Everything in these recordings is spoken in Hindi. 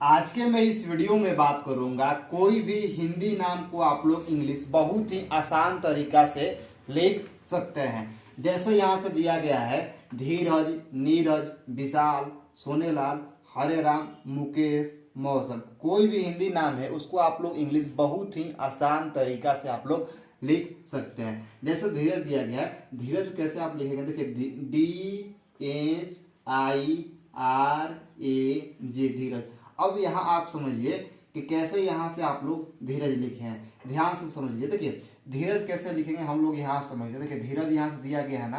आज के मैं इस वीडियो में बात करूंगा कोई भी हिंदी नाम को आप लोग इंग्लिश बहुत ही आसान तरीका से लिख सकते हैं। जैसे यहाँ से दिया गया है धीरज, नीरज, विशाल, सोनेलाल, हरे राम, मुकेश, मौसम। कोई भी हिंदी नाम है उसको आप लोग इंग्लिश बहुत ही आसान तरीका से आप लोग लिख सकते हैं। जैसे धीरज दिया गया है, धीरज को कैसे आप लिखेंगे, देखिए DHIRAJ धीरज। अब यहाँ आप समझिए कि कैसे यहाँ से आप लोग धीरज लिखे हैं, ध्यान से समझिए। देखिए धीरज कैसे लिखेंगे हम लोग यहाँ समझिए। देखिए धीरज यहाँ से दिया गया है ना,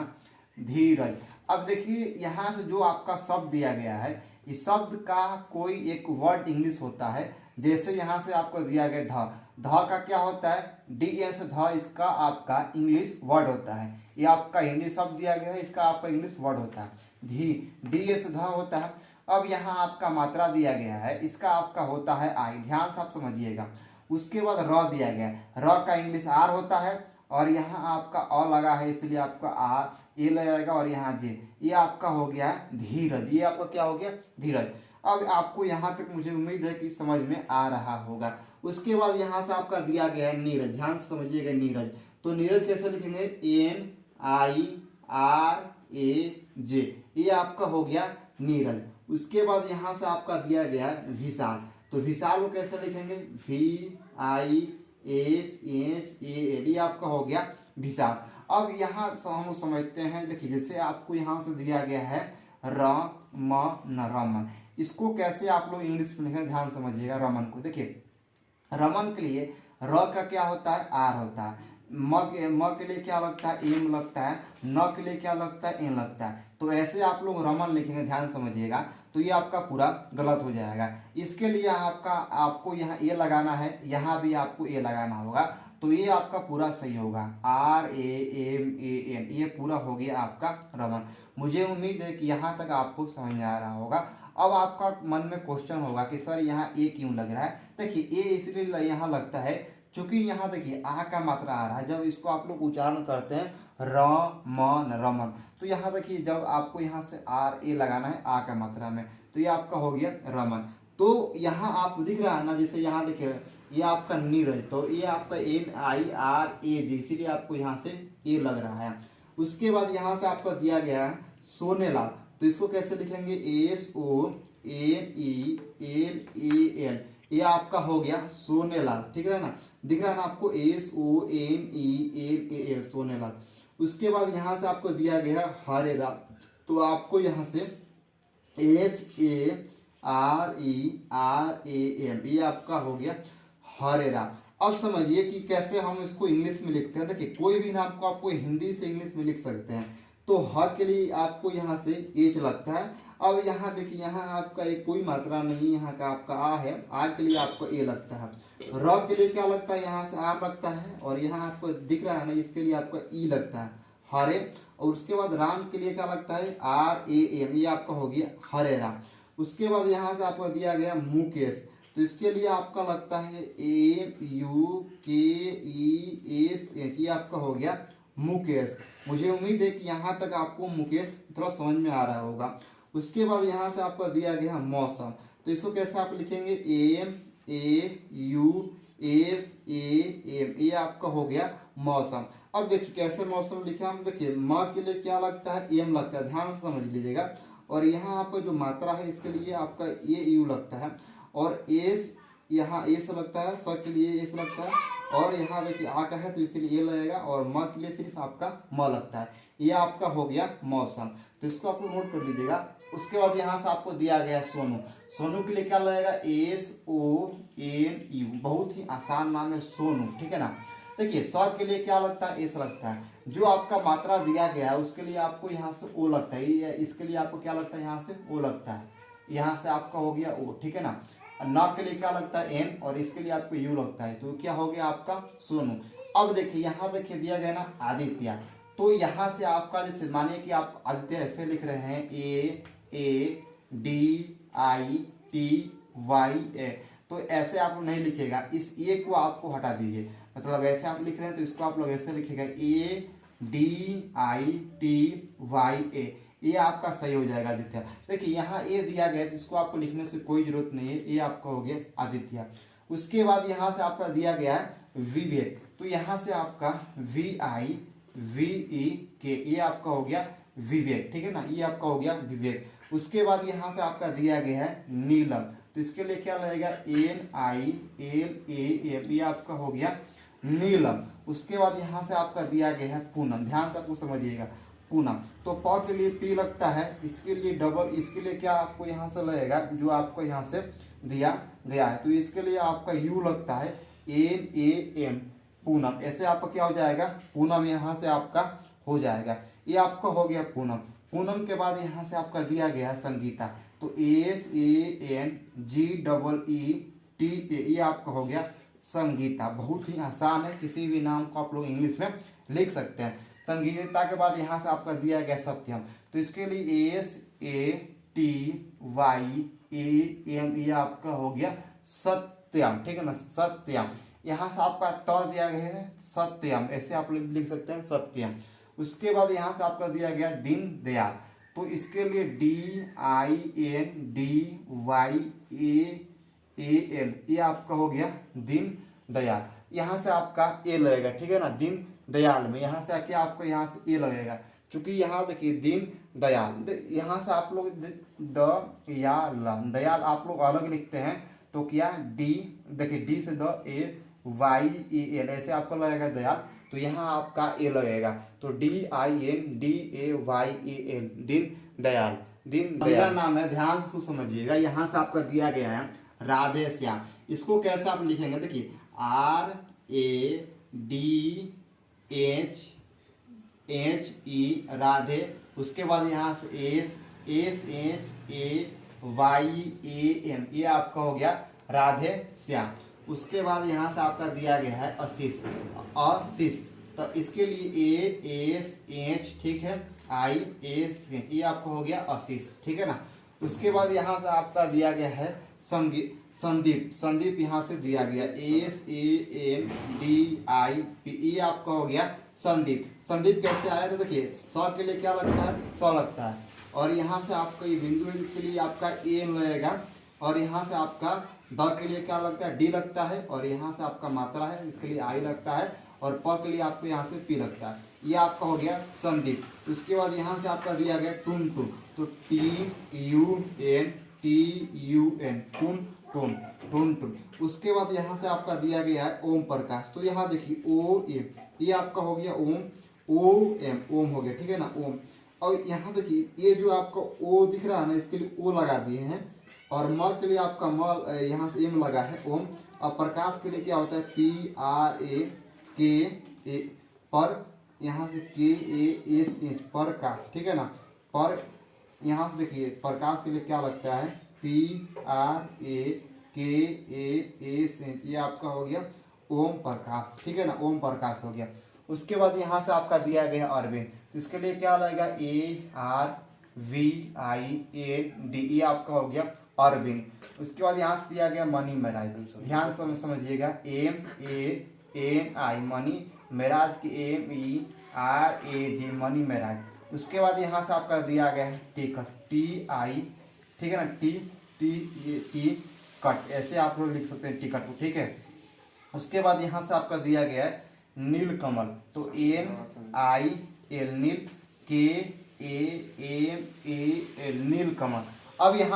धीरज। अब देखिए यहाँ से जो आपका शब्द दिया गया है, इस शब्द का कोई एक वर्ड इंग्लिश होता है। जैसे यहाँ से आपको दिया गया ध का क्या होता है, DS ध, इसका आपका इंग्लिश वर्ड होता है। ये आपका हिंदी शब्द दिया गया है, इसका आपका इंग्लिश वर्ड होता है। DS ध होता है। अब यहाँ आपका मात्रा दिया गया है, इसका आपका होता है आई। ध्यान से आप समझिएगा। उसके बाद र दिया गया है, र का इंग्लिश आर होता है और यहाँ आपका अ लगा है इसलिए आपका आर ए लगेगा और यहाँ जे। ये आपका हो गया है धीरज। ये आपका क्या हो गया, धीरज। अब आपको यहाँ तक मुझे उम्मीद है कि समझ में आ रहा होगा। उसके बाद यहाँ से आपका दिया गया है नीरज। ध्यान से समझिएगा नीरज। तो नीरज कैसे लिखेंगे, NIRAJ। ये आपका हो गया नीरज। उसके बाद यहाँ से आपका दिया गया है विशाल। तो विशाल को कैसे लिखेंगे, VISHAL। ये आपका हो गया विशाल। अब यहाँ हम समझते हैं। देखिए जैसे आपको यहाँ से दिया गया है रमन। इसको कैसे आप लोग इंग्लिश में लिखेंगे, ध्यान समझिएगा। रमन को देखिए, रमन के लिए र का क्या होता है, आर होता है। म के लिए क्या लगता है, एम लगता है। न के लिए क्या लगता है, एन लगता है। तो ऐसे आप लोग रमन लिखेंगे, ध्यान समझिएगा। तो ये आपका पूरा गलत हो जाएगा। इसके लिए आपको यहाँ ए लगाना है, यहाँ भी आपको ए लगाना होगा। तो ये आपका पूरा सही होगा, RAMAN। ये पूरा हो गया आपका रमन। मुझे उम्मीद है कि यहाँ तक आपको समझ में आ रहा होगा। अब आपका मन में क्वेश्चन होगा कि सर यहाँ ए क्यों लग रहा है। देखिए ए इसलिए यहाँ लगता है चूंकि यहाँ देखिए आ का मात्रा आ रहा है। जब इसको आप लोग उच्चारण करते हैं रमन, तो यहाँ देखिए जब आपको यहाँ से RA लगाना है आ का मात्रा में, तो ये आपका हो गया रमन। तो यहाँ आप दिख रहा है ना, जैसे यहाँ देखिए ये आपका नीरज, तो ये आपका NIRAJ, इसीलिए आपको यहाँ से ए लग रहा है। उसके बाद यहाँ से आपको दिया गया है सोनेलाल। तो इसको कैसे लिखेंगे, SONELAL। ये आपका हो गया सोनेलाल। ठीक है ना, दिख रहा है ना आपको, SONELAL, सोनेलाल। उसके बाद यहाँ से आपको दिया गया है हरे राम। तो आपको यहाँ से HARERAM, ये आपका हो गया हरे राम। अब समझिए कि कैसे हम इसको इंग्लिश में लिखते हैं। देखिए कोई भी नाम को आपको हिंदी से इंग्लिश में लिख सकते हैं। तो ह के लिए आपको यहाँ से एच लगता है। अब यहाँ देखिए, यहाँ आपका एक कोई मात्रा नहीं, यहाँ का आपका आ है, आ के लिए आपको ए लगता है। र के लिए क्या लगता है, यहाँ से आर लगता है और यहाँ आपको दिख रहा है ना, इसके लिए आपका ई लगता है, हरे। और उसके बाद राम के लिए क्या लगता है, RAM। ये आपका हो गया हरे राम। उसके बाद यहाँ से आपको दिया गया मुकेश। तो इसके लिए आपका लगता है MUKESH। ये आपका हो गया मुकेश। मुझे उम्मीद है कि यहाँ तक आपको मुकेश थोड़ा समझ में आ रहा होगा। उसके बाद यहाँ से आपको दिया गया मौसम। तो इसको कैसे आप लिखेंगे, MAUSAM। ये आपका हो गया मौसम। अब देखिए कैसे मौसम लिखे हम। देखिए म के लिए क्या लगता है, एम लगता है, ध्यान से समझ लीजिएगा। और यहाँ आपका जो मात्रा है इसके लिए आपका AU लगता है और एस यहाँ एस लगता है, स के लिए एस लगता है और यहाँ देखिए आ का है तो इसलिए ए लगेगा और म के लिए सिर्फ आपका म लगता है। ये आपका हो गया मौसम। तो इसको आप लोग नोट कर लीजिएगा। उसके बाद यहाँ से आपको दिया गया सोनू। सोनू के लिए क्या लगेगा, SONU। बहुत ही आसान नाम है सोनू। ठीक है ना। देखिए स के लिए क्या लगता है, एस लगता है। जो आपका मात्रा दिया गया है उसके लिए आपको यहाँ से ओ लगता है। इसके लिए आपको क्या लगता है, यहाँ से ओ लगता है। यहाँ से आपका हो गया ओ। ठीक है ना। न के लिए क्या लगता है, एन, और इसके लिए आपको यू लगता है। तो क्या हो गया आपका सोनू। अब देखिए यहाँ देखिए दिया गया ना आदित्य। तो यहाँ से आपका जैसे मानिए कि आप आदित्य ऐसे लिख रहे हैं, AADITYA। तो ऐसे आप लोग नहीं लिखेगा, इस ए को आपको हटा दीजिए। मतलब ऐसे आप लिख रहे हैं तो इसको आप लोग ऐसे लिखेगा, ADITYA। ये आपका सही हो जाएगा आदित्य। देखिए यहाँ ए दिया गया तो इसको आपको लिखने से कोई जरूरत नहीं है, ये आपका हो गया आदित्य। उसके बाद यहाँ से आपका दिया गया है विवेक, तो यहाँ से आपका VIVEK ये आपका हो गया विवेक, ठीक है ना, ये आपका हो गया विवेक। उसके बाद यहाँ से आपका दिया गया है नीलम, तो इसके लिए क्या लगेगा NILAM, ये आपका हो गया नीलम। उसके बाद यहाँ से आपका दिया गया है पूनम, ध्यान से आपको समझिएगा पूनम, तो प के लिए P लगता है, इसके लिए डबल, इसके लिए क्या आपको यहाँ से लगेगा जो आपको यहाँ से दिया गया है, तो इसके लिए आपका U लगता है NAM पूनम, ऐसे आपका क्या हो जाएगा पूनम, यहाँ से आपका हो जाएगा, ये आपका हो गया पूनम। पूनम के बाद यहाँ से आपका दिया गया है संगीता, तो SANGEETA, ये आपका हो गया संगीता। बहुत ही आसान है, किसी भी नाम को आप लोग इंग्लिश में लिख सकते हैं। संगीता के बाद यहाँ से आपका दिया गया सत्यम, तो इसके लिए SATYAM, ये आपका हो गया सत्यम, ठीक है ना, सत्यम। यहाँ से आपका त दिया गया है सत्यम, ऐसे आप लोग लिख सकते हैं सत्यम। उसके बाद यहाँ से आपका दिया गया दीन दयाल, तो इसके लिए DINDYAAL, ये आपका हो गया दीन दयाल। यहाँ से आपका ए लगेगा, ठीक है ना, दीन दयाल में यहाँ से क्या आपको यहाँ से ए लगेगा, चूंकि यहाँ देखिए दीन दयाल, यहाँ से आप लोग दयाल आप लोग अलग लिखते हैं, तो क्या डी, देखिए डी से DAYAL, ऐसे आपको लगेगा दयाल, तो यहाँ आपका ए लगेगा, तो DINDAYAL, दीन दयाल, दीन दयाल नाम है। ध्यान से समझिएगा, यहाँ से आपका दिया गया है राधे श्याम, इसको कैसे आप लिखेंगे, देखिए RADHE राधे, उसके बाद यहाँ से SHAYAM, ये आपका हो गया राधे श्याम। उसके बाद यहाँ से आपका दिया गया है आशीष, तो इसके लिए ASH, ठीक है, IS, ये आपका हो गया आशीष, ठीक है ना। उसके बाद यहाँ से आपका दिया गया है संदीप, यहाँ से दिया गया SANDIP, ये आपका हो गया संदीप कैसे आया, तो देखिए स के लिए क्या लगता है स लगता है, और यहाँ से आपका ये बिंदु है, इसके लिए आपका एम लगेगा, और यहाँ से आपका द के लिए क्या लगता है डी लगता है, और यहाँ से आपका मात्रा है, इसके लिए आई लगता है, और प के लिए आपको यहाँ से पी लगता है, ये आपका हो गया संदीप। उसके बाद यहाँ से आपका दिया गया टुन, तो टुन। उसके बाद यहाँ से आपका दिया गया है ओम प्रकाश, तो यहाँ देखिए OM, ये आपका हो गया ओम हो गया, ठीक है ना, ओम। और यहाँ देखिए ये जो आपका ओ दिख रहा है ना, इसके लिए ओ लगा दिए हैं, और म के लिए आपका म यहाँ से एम लगा है ओम, और प्रकाश के लिए क्या होता है PRAK, पर यहाँ से KASH प्रकाश, ठीक है ना, पर यहाँ से देखिए प्रकाश के लिए क्या लगता है PRAKASH, ये आपका हो गया ओम प्रकाश, ठीक है ना, ओम प्रकाश हो गया। उसके बाद यहाँ से आपका दिया गया अरविंद, तो इसके लिए क्या लगेगा ARVIND, ये आपका हो गया अरविंद। उसके बाद यहाँ से दिया गया मनी महराज, ध्यान समझिएगा MANI मनी महराज की MERAJ मनी महराज। उसके बाद यहाँ से आपका दिया गया है टिकट TI, ठीक है ना, टी कट, ऐसे आप लोग लिख सकते हैं टिकट को, ठीक है। उसके बाद यहाँ से आपका दिया गया है नीलकमल, तो NIL नील KAMAL नीलकमल। अब यहाँ